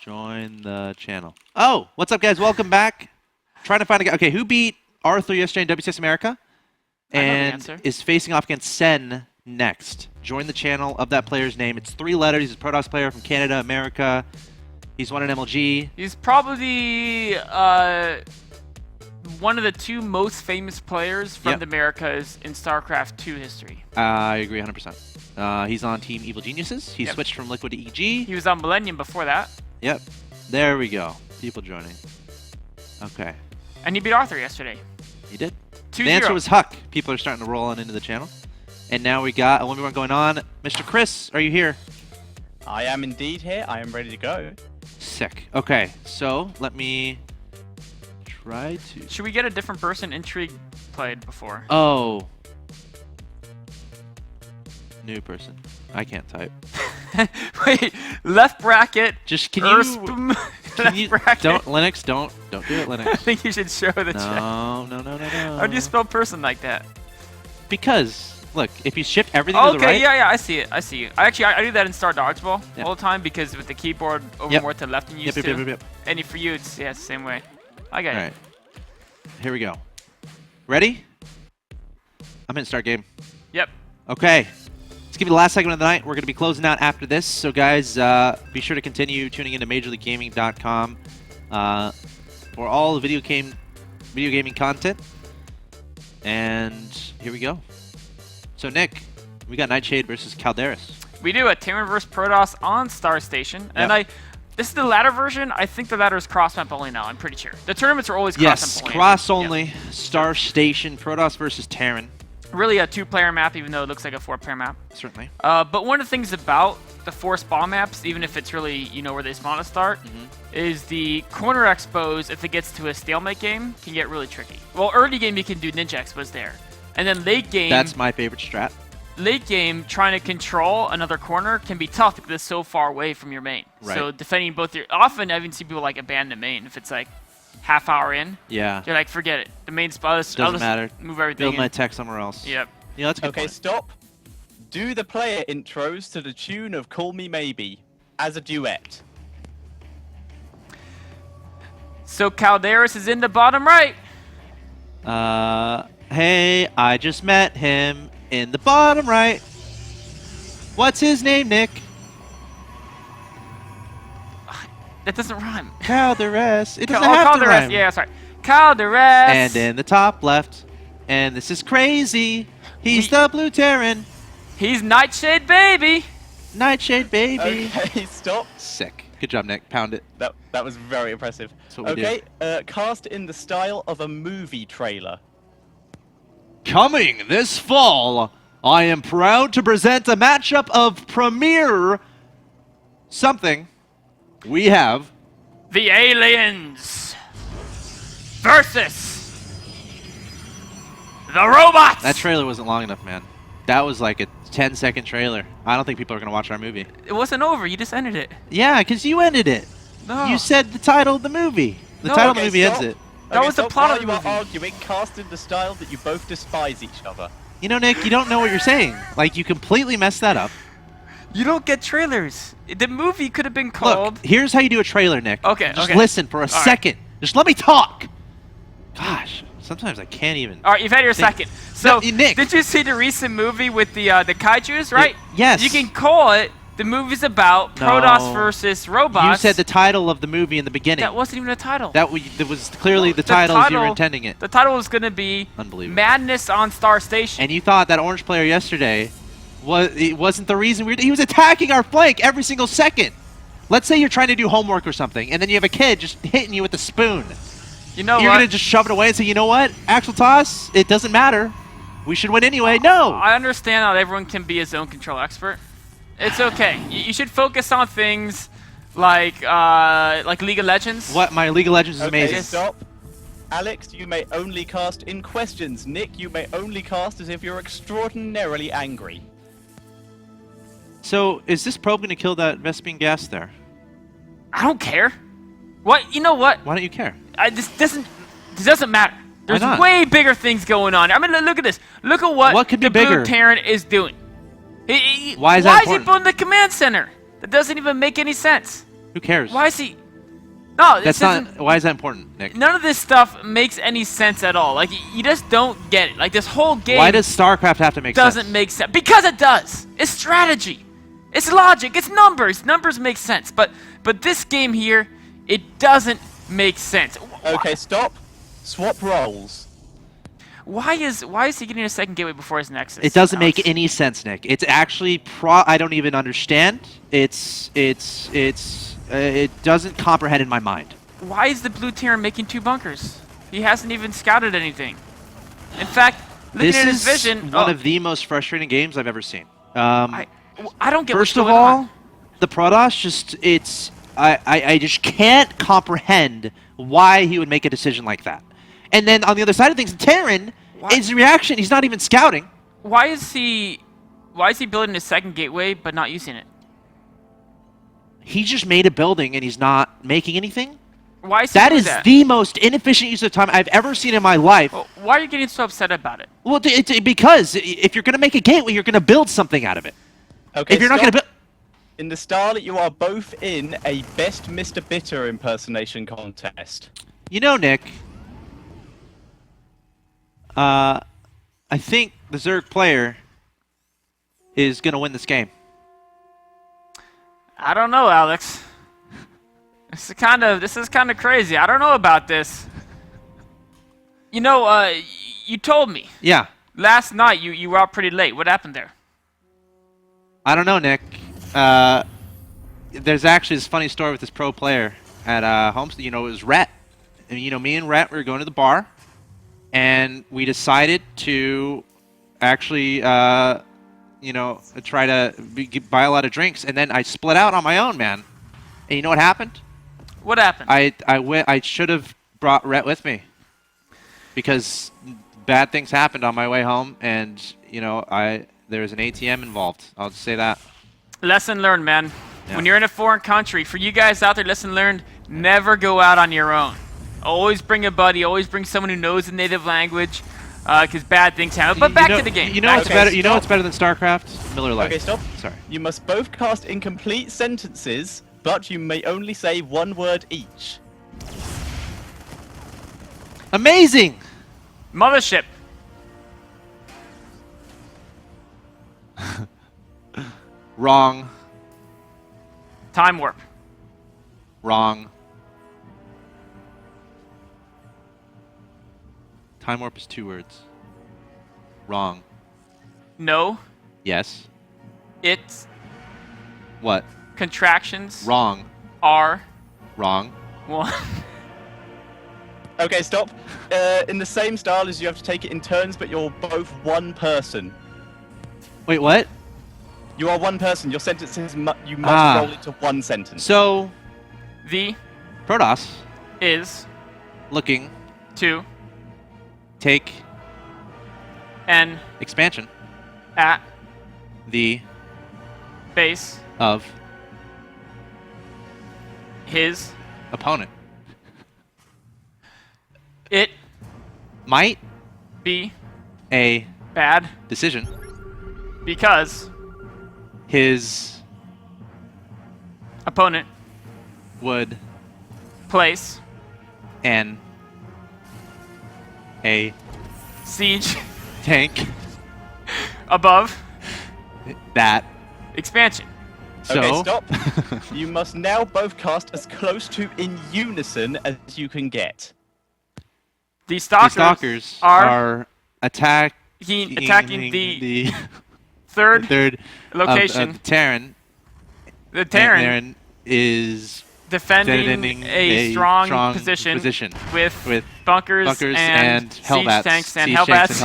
Join the channel. Oh, what's up, guys? Welcome back. Trying to find a guy. Okay, who beat Arthur yesterday in WCS America? And is facing off against Sen next. Join the channel of that player's name. It's 3 letters. He's a Protoss player from Canada, America. He's won an MLG. He's probably one of the 2 most famous players from the Americas in StarCraft 2 history. I agree 100%. He's on Team Evil Geniuses. He switched from Liquid to EG. He was on Millennium before that. Yep. There we go. People joining. Okay. And he beat Arthur yesterday. He did. 2-0. The answer was Huck. People are starting to roll on into the channel. And now we got a 1v1 going on. Mr. Chris, are you here? I am indeed here. I am ready to go. Sick. Okay, so let me try to... Should we get a different person Intrigue played before? Oh. New person. I can't type. Wait, left bracket. Just can you bracket. don't Linux, don't do it, Linux. I think you should show the chat. No. How do you spell person like that? Because look, if you shift everything to the right. Okay, yeah, I see it. I do that in Star Dodgeball all the time because with the keyboard over more to the left than you used to. Yep. And for you, it's the same way. I got it. All right. Here we go. Ready? I'm in start game. Yep. Okay. Let's give you the last segment of the night. We're going to be closing out after this. So, guys, be sure to continue tuning into MajorLeagueGaming.com for all the video gaming content. And here we go. So, Nick, we got Nightshade versus Calderas. We do a Terran vs. Protoss on Star Station. And this is the ladder version. I think the ladder is cross-map only now. I'm pretty sure. The tournaments are always cross-map only. Yes, cross-only. Star Station, Protoss versus Terran. Really a 2-player map, even though it looks like a 4-player map. Certainly. But one of the things about the 4 spawn maps, even if it's really, where they spawn to start, is the corner expos, if it gets to a stalemate game, can get really tricky. Well, early game, you can do ninja expos there. And then late game... That's my favorite strat. Late game, trying to control another corner can be tough because it's so far away from your main. Right. So defending both your... Often, I even see people, abandon main if it's, half hour in. Yeah. You're like, forget it. The main spot doesn't matter. Move everything Build my tech somewhere else. Yep. Yeah, that's a good point. Stop. Do the player intros to the tune of Call Me Maybe as a duet. So Calderas is in the bottom right. Hey, I just met him in the bottom right. What's his name, Nick? That doesn't rhyme. Calderas. It doesn't have to rhyme. Yeah, sorry. Calderas. And in the top left. And this is crazy. He's the Blue Terran. He's Nightshade Baby. Nightshade Baby. Okay, stop. Sick. Good job, Nick. Pound it. That was very impressive. That's what we do. Cast in the style of a movie trailer. Coming this fall, I am proud to present a matchup of premier something. We have the aliens versus the robots. That trailer wasn't long enough, man. That was like a 10-second trailer. I don't think people are going to watch our movie. It wasn't over. You just ended it. Yeah, because you ended it. No. You said the title of the movie. The title of the movie ends it. That was the plot of the movie. You are arguing, cast in the style that you both despise each other. You know, Nick, you don't know what you're saying. Like, you completely messed that up. You don't get trailers. The movie could have been called... Look, here's how you do a trailer, Nick. Okay, Just listen for a second. Just let me talk. Gosh, sometimes I can't even... All right, you've had your second. So, no, Nick. Did you see the recent movie with the kaijus, right? Yes. You can call it, the movie's about Protoss versus robots. You said the title of the movie in the beginning. That wasn't even a title. That was clearly the title as you were intending it. The title was going to be Madness on Star Station. And you thought that orange player yesterday... It wasn't the reason he was attacking our flank every single second. Let's say you're trying to do homework or something, and then you have a kid just hitting you with a spoon. You know You're going to just shove it away and say, you know what, Axeltoss, it doesn't matter. We should win anyway. No. I understand not everyone can be a zone control expert. It's okay. You should focus on things like League of Legends. What? My League of Legends is amazing. Okay, stop. Alex, you may only cast in questions. Nick, you may only cast as if you're extraordinarily angry. So, is this probe going to kill that Vespene gas there? I don't care. What? You know what? Why don't you care? This doesn't matter. There's way bigger things going on. I mean, look at this. Look at what could be the bigger? Blue Terran is doing. Why is that important? Building the command center? That doesn't even make any sense. Who cares? Why is he? No, this That's not. isn't- Why is that important, Nick? None of this stuff makes any sense at all. Like, you just don't get it. Like, this whole game Why does StarCraft have to make doesn't sense? make sense. Because it does. It's strategy. It's logic. It's numbers. Numbers make sense. But this game here, it doesn't make sense. Okay, stop. Swap roles. Why is he getting a second gateway before his Nexus? It doesn't Alex? make any sense, Nick. It's actually I don't even understand. It doesn't comprehend in my mind. Why is the blue Terran making 2 bunkers? He hasn't even scouted anything. In fact, looking This at his is vision, one of the most frustrating games I've ever seen. I don't get First what's of going all, on. the Protoss I just can't comprehend why he would make a decision like that. And then on the other side of things, Terran, his reaction, he's not even scouting. Why is he building his second gateway but not using it? He just made a building and he's not making anything? Why is he That doing is that? the most inefficient use of time I've ever seen in my life. Well, why are you getting so upset about it? Well, because if you're going to make a gateway, you're going to build something out of it. Okay, If you're not going to build... In the style that you are both in a Best Mr. Bitter impersonation contest. You know, Nick, I think the Zerg player is going to win this game. I don't know, Alex. This is kind of crazy. I don't know about this. You know, you told me Yeah. last night you were out pretty late. What happened there? I don't know, Nick. There's actually this funny story with this pro player at Homestead. You know, it was Rhett. And, you know, me and Rhett were going to the bar, and we decided to actually, you know, try to buy a lot of drinks. And then I split out on my own, man. And you know what happened? What happened? I should have brought Rhett with me, because bad things happened on my way home, and you know there was an ATM involved. I'll just say that. Lesson learned, man. Yeah. When you're in a foreign country, for you guys out there, lesson learned: never go out on your own. Always bring a buddy. Always bring someone who knows the native language, because bad things happen. But back to the game. You know what's Okay, better? You know stop. what's better than StarCraft? Miller Lite. Okay, stop. Sorry. You must both cast incomplete sentences, but you may only say one word each. Amazing. Mothership. Wrong. Time warp. Wrong. Time warp is 2 words. Wrong. No. Yes. It's What? contractions. Wrong. Are Wrong. 1. Okay, stop. In the same style as you have to take it in turns, but you're both one person. Wait, what? You are one person. Your sentences, you must Ah. roll into one sentence. So, The Protoss is looking to take an expansion at the base of his opponent. it Might be a bad decision because his opponent would place an a siege tank above that expansion. so Okay, stop. You must now both cast as close to in unison as you can get. The the stalkers, stalkers are are attacking the third third location. of Terran. The Terran Terran is defending a strong position with bunkers and siege hellbats. tanks and Siege hellbats.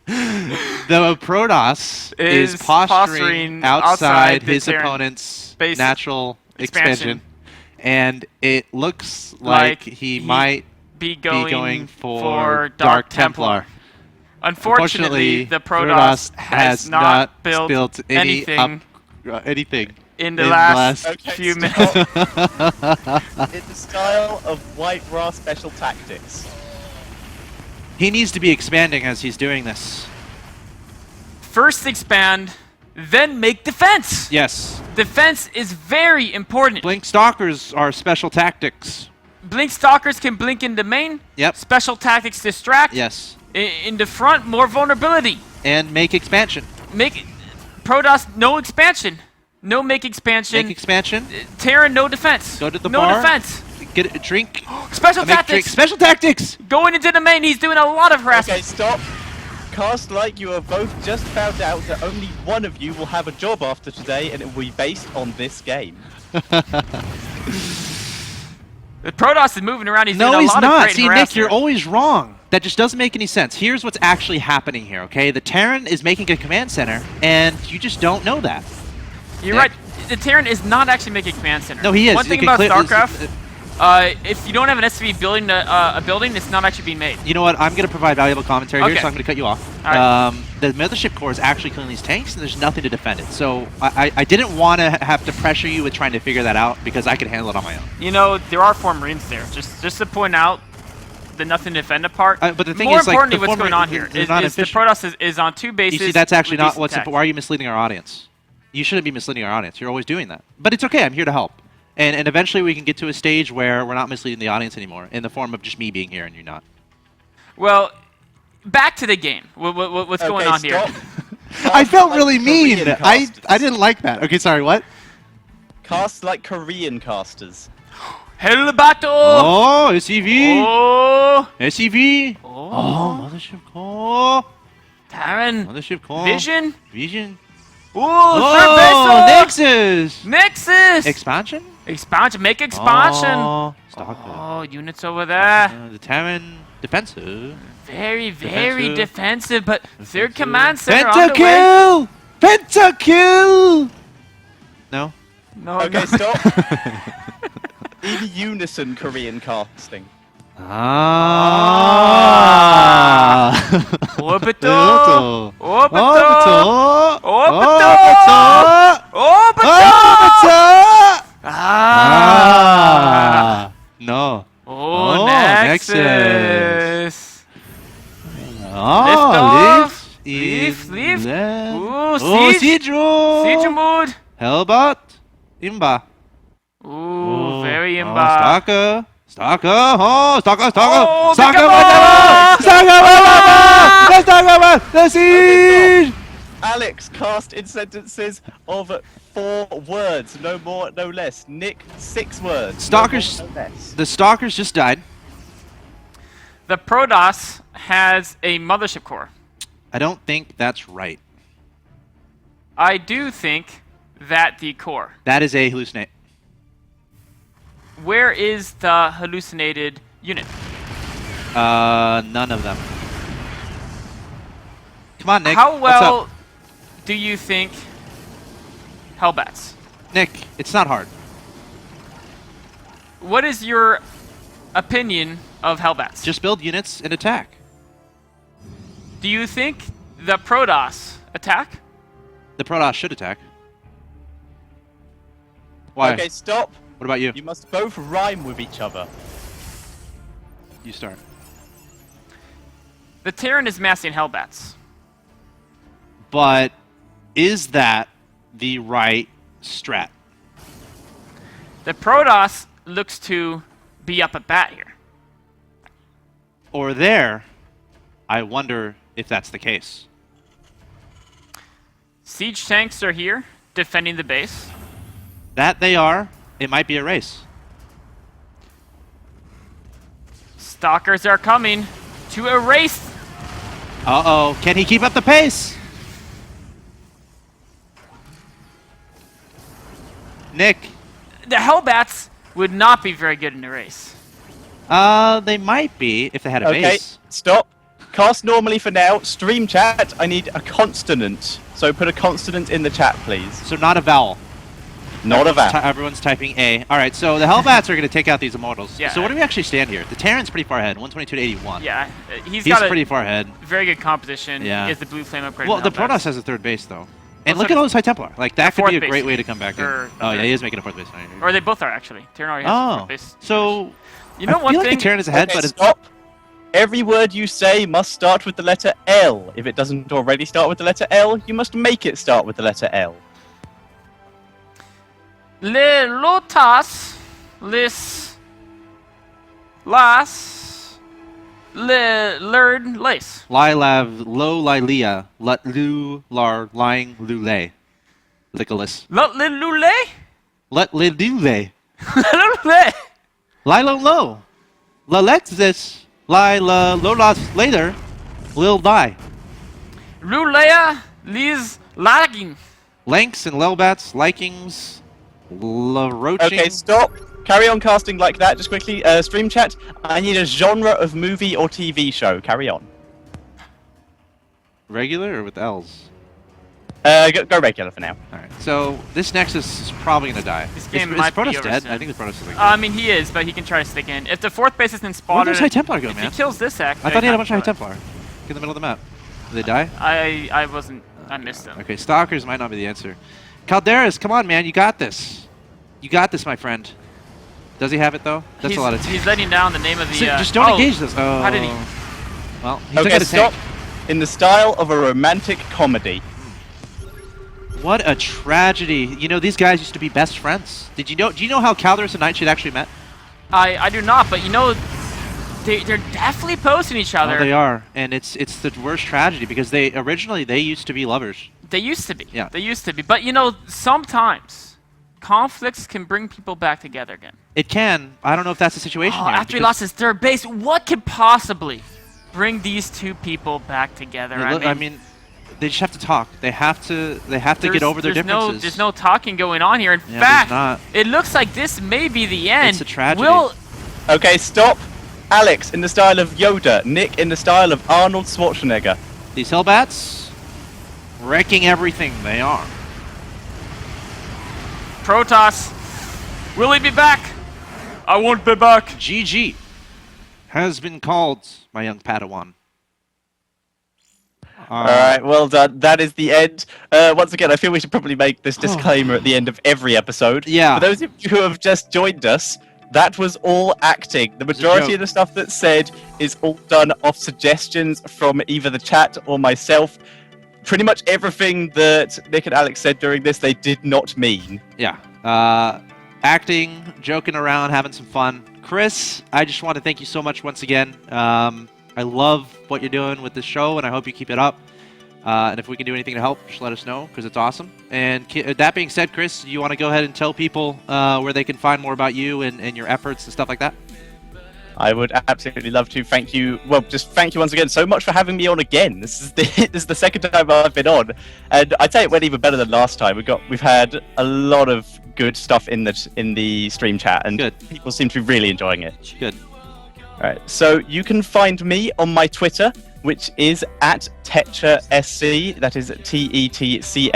The Protoss is posturing outside his the Terran opponent's base natural expansion, and it looks Like like he might be be going, going for Dark Templar. Unfortunately, the Protoss has not built anything anything in the last Okay, few stop. minutes. In the style of White Raw Special Tactics. He needs to be expanding as he's doing this. First expand, then make defense. Yes. Defense is very important. Blink Stalkers are special tactics. Blink Stalkers can blink in the main. Yep. Special tactics distract. Yes. In the front, more vulnerability. And make expansion. Make Protoss no expansion. No make expansion. Make expansion. Terran no defense. Go to the no bar. No defense. Get a drink. Special Make tactics. drink. Special tactics. Going into the main, he's doing a lot of harassment. Okay, stop. Cast like you have both just found out that only one of you will have a job after today, and it will be based on this game. The Protoss is moving around. He's doing No, a he's lot of not. great See, Nick, harassment. you're always wrong. That just doesn't make any sense. Here's what's actually happening here, okay? The Terran is making a command center, and you just don't know that. You're Nick. right. The Terran is not actually making a command center. No, he is. One thing You about can StarCraft, if you don't have an SCV building a building, it's not actually being made. You know what? I'm going to provide valuable commentary here, Okay. so I'm going to cut you off. All right. The Mothership Core is actually killing these tanks, and there's nothing to defend it. So I didn't want to have to pressure you with trying to figure that out, because I could handle it on my own. You know, there are 4 Marines there. Just to point out the nothing to defend part. But the thing More is, like, importantly, the what's going on here they're is not the efficient. Protoss is on 2 bases. You see, that's actually with not decent what's tech. important. Why are you misleading our audience? You shouldn't be misleading our audience. You're always doing that. But it's okay. I'm here to help. And eventually we can get to a stage where we're not misleading the audience anymore, in the form of just me being here and you're not. Well, back to the game. What's going on here? I felt really mean. Korean I casters. didn't like that. Okay, sorry, what? Cast like Korean casters. Hell battle! Oh, SCV! Oh! SCV! Oh! Oh, Mothership Core! Terran! Mothership Core! Vision! Vision! Ooh, Oh, third Nexus! Nexus! Expansion? Expansion! Make expansion! Oh, Stalker. Oh, units over there. The Terran defensive. Very Defensive. defensive, but third Defensive. command center on the way. Pentakill! Pentakill! No? No, Okay, no. stop. In unison Korean casting. Ah! Orbital! Orbital! Orbital! Orbital! Orbital! Ah! No. Oh, Nexus. Nexus! Oh, Lift off. Leaf. Leaf. Left. Ooh, Oh, siege! Sidro. Siege mode! Hellbot. Imba. Ooh, very Oh, imba. Stalker. Stalker. Oh, Stalker. Stalker. Oh, Stalker. Bigaba! Let's talk about the siege. Alex cast in sentences of 4 words, no more, no less. Nick, 6 words. Stalkers. No more, no less. The Stalkers just died. The Protoss has a mothership core. I don't think that's right. I do think that the core. That is a hallucinate. Where is the hallucinated unit? None of them. Come on, Nick. How What's well up? do you think Hellbats? Nick, it's not hard. What is your opinion of Hellbats? Just build units and attack. Do you think the Protoss attack? The Protoss should attack. Why? Okay, stop. What about you? You must both rhyme with each other. You start. The Terran is massing Hellbats. But is that the right strat? The Protoss looks to be up a bat here. Or there, I wonder if that's the case. Siege tanks are here, defending the base. That they are. It might be a race. Stalkers are coming to erase. Uh-oh. Can he keep up the pace? Nick. The Hellbats would not be very good in a race. They might be if they had a Okay, base. stop. Cast normally for now. Stream chat, I need a consonant. So put a consonant in the chat, please. So not a vowel. Not a vowel. Everyone's typing A. All right, so the Hellbats are going to take out these Immortals. Yeah. So what do we actually stand here? The Terran's pretty far ahead, 122 to 81. Yeah, he's He's got pretty a far ahead. very good composition. Yeah. He has the blue flame upgrade. Well, from the Hellbats. Protoss has a third base, though. And Also look at all those High Templar. Like, that could fourth be a base. great way to come back in. Or Oh, a yeah, third. he is making a fourth base. Or they both are actually. Terran already has a Oh, fourth base. so You know I one feel like thing? the Terran is ahead, Okay, but it's... stop. Every word you say must start with the letter L. If it doesn't already start with the letter L, you must make it start with the letter L. Le lotas, lis, las, le learn lace. Lilav, lo lilia, lut lu lar lying lule. Licolis. Lot le lule? Let li lule. Lule. Lilo lo. Lalexis. Lila lolas later. Lil die. Lulea, lis, lagging. Lanks and lelbats, likings, roaching. Okay, stop. Carry on casting like that. Just quickly, stream chat. I need a genre of movie or TV show. Carry on. Regular or with L's? Go regular for now. Alright, so this Nexus is probably gonna die. This game is might be Protoss over dead? soon. I think the Protoss is like I mean, he is, but he can try to stick in. If the 4th base isn't Where spotted, does High Templar go, if man? he kills this act, I thought he had a bunch of High Templar. In the middle of the map. Did they die? I wasn't. I missed him. Okay, Stalkers might not be the answer. Calderas, come on, man, you got this. You got this, my friend. Does he have it though? That's he's, a lot of. He's letting down the name of the. So just don't engage this. Oh. How did he? Well, he took Okay, out a stop. tank. In the style of a romantic comedy. What a tragedy. You know, these guys used to be best friends. Did you know? Do you know how Calderas and Nightshade actually met? I do not, but you know, they're definitely posting each other. Oh, they are, and it's the worst tragedy because they used to be lovers. They used to be. Yeah. They used to be. But you know, sometimes conflicts can bring people back together again. It can. I don't know if that's the situation Oh, here. after he lost his 3rd base, what could possibly bring these two people back together? I mean, they just have to talk. They have to get over their differences. There's no talking going on here. In Yeah, fact, there's not. it looks like this may be the end. It's a tragedy. Okay, stop. Alex in the style of Yoda. Nick in the style of Arnold Schwarzenegger. These Hellbats wrecking everything they are. Protoss, will he be back? I won't be back. GG has been called, my young Padawan. Alright, well done. That is the end. Once again, I feel we should probably make this disclaimer at the end of every episode. Yeah. For those of you who have just joined us, that was all acting. The majority joke. of the stuff that's said is all done off suggestions from either the chat or myself. Pretty much everything that Nick and Alex said during this, they did not mean. Yeah. Acting, joking around, having some fun. Chris, I just want to thank you so much once again. I love what you're doing with this show, and I hope you keep it up. And if we can do anything to help, just let us know, because it's awesome. And that being said, Chris, you want to go ahead and tell people where they can find more about you and your efforts and stuff like that? I would absolutely love to. Thank you. Well, just thank you once again so much for having me on again. This is the second time I've been on, and I'd say it went even better than last time. We've had a lot of good stuff in the stream chat, and Good. people seem to be really enjoying it. Good. All right, so you can find me on my Twitter, which is at TetcherSC. That is TETCHERSC.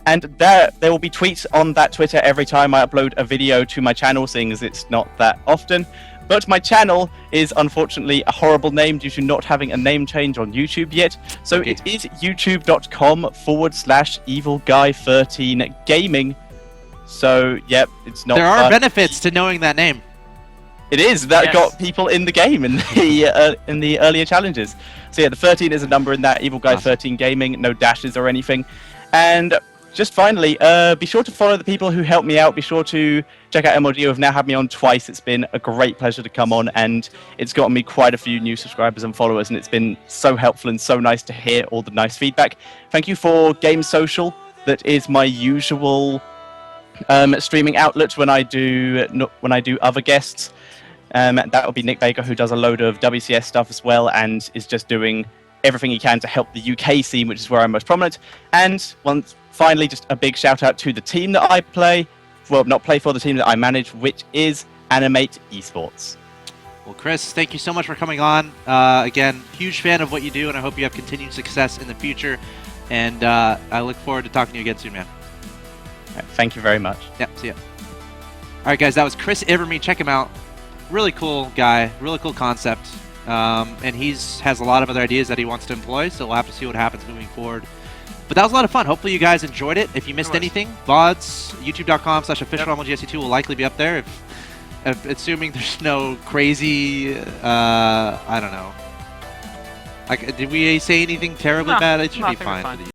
And there will be tweets on that Twitter every time I upload a video to my channel, seeing as it's not that often. But my channel is unfortunately a horrible name due to not having a name change on YouTube yet. So Okay. it is youtube.com/evilguy13gaming. So, yep, it's not. There are benefits to knowing that name. It is. That Yes. got people in the game in the earlier challenges. So yeah, the 13 is a number in that Evil Guy Awesome. 13 gaming, no dashes or anything. And just finally, be sure to follow the people who helped me out. Be sure to check out MLG, who have now had me on twice. It's been a great pleasure to come on, and it's gotten me quite a few new subscribers and followers, and it's been so helpful and so nice to hear all the nice feedback. Thank you for Game Social. That is my usual streaming outlet when I do other guests. That would be Nick Baker, who does a load of WCS stuff as well, and is just doing everything he can to help the UK scene, which is where I'm most prominent. And finally, just a big shout out to the team that I play. Well, not play for, the team that I manage, which is Animate Esports. Well, Chris, thank you so much for coming on. Again, huge fan of what you do, and I hope you have continued success in the future. And I look forward to talking to you again soon, man. Right, thank you very much. Yep, see ya. All right, guys, that was Chris Iverme. Check him out. Really cool guy, really cool concept. And has a lot of other ideas that he wants to employ, so we'll have to see what happens moving forward. But that was a lot of fun. Hopefully you guys enjoyed it. If you missed anything, VODs, youtube.com/officialmlgsc2 will likely be up there. assuming there's no crazy, I don't know. Like, did we say anything terribly No, bad? It should no, I be think we're fine. fine. For the